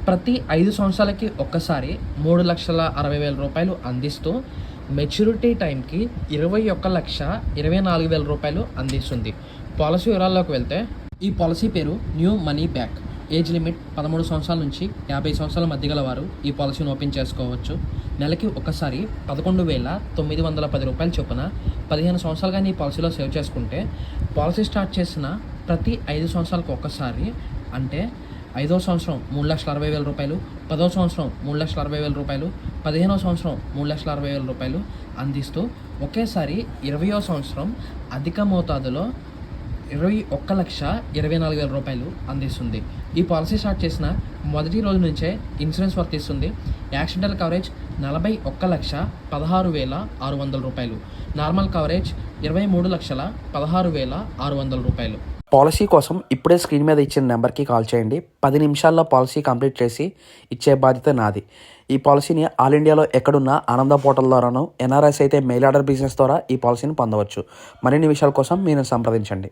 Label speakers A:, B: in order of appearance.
A: ప్రతి 5 సంవత్సరాలకి ఒక్కసారి 3,60,000 రూపాయలు అందిస్తూ మెచ్యూరిటీ టైంకి 21,24,000 రూపాయలు అందిస్తుంది. పాలసీ వివరాల్లోకి వెళ్తే ఈ పాలసీ పేరు new money back. Age limit 13 సంవత్సరాల నుంచి 50 సంవత్సరాల మధ్య గల వారు ఈ పాలసీని ఓపెన్ చేసుకోవచ్చు. నెలకి ఒకసారి 11,910 రూపాయలు చొప్పున 15 సంవత్సరాలుగా ఈ పాలసీలో సేవ్ చేసుకుంటే పాలసీ స్టార్ట్ చేసిన ప్రతి 5 సంవత్సరాలకు ఒక్కసారి, అంటే 5వ సంవత్సరం 3,60,000 రూపాయలు, 10వ సంవత్సరం 3,60,000 రూపాయలు, 15వ సంవత్సరం 3,60,000 రూపాయలు అందిస్తూ ఒకేసారి 20వ సంవత్సరం అధిక మోతాదులో 21,24,000 రూపాయలు అందిస్తుంది. ఈ పాలసీ స్టార్ట్ చేసిన మొదటి రోజు నుంచే ఇన్సూరెన్స్ వర్తిస్తుంది. యాక్సిడెంటల్ కవరేజ్ 41,16,600 రూపాయలు, నార్మల్ కవరేజ్ 23,16,600 రూపాయలు.
B: పాలసీ కోసం ఇప్పుడే స్క్రీన్ మీద ఇచ్చిన నెంబర్కి కాల్ చేయండి. 10 నిమిషాల్లో పాలసీ కంప్లీట్ చేసి ఇచ్చే బాధ్యత నాది. ఈ పాలసీని ఆల్ ఇండియాలో ఎక్కడున్నా ఆనంద పోర్టల్ ద్వారాను, ఎన్ఆర్ఎస్ అయితే మెయిల్ ఆర్డర్ బిజినెస్ ద్వారా ఈ పాలసీని పొందవచ్చు. మరిన్ని విషయాల కోసం మీరు సంప్రదించండి.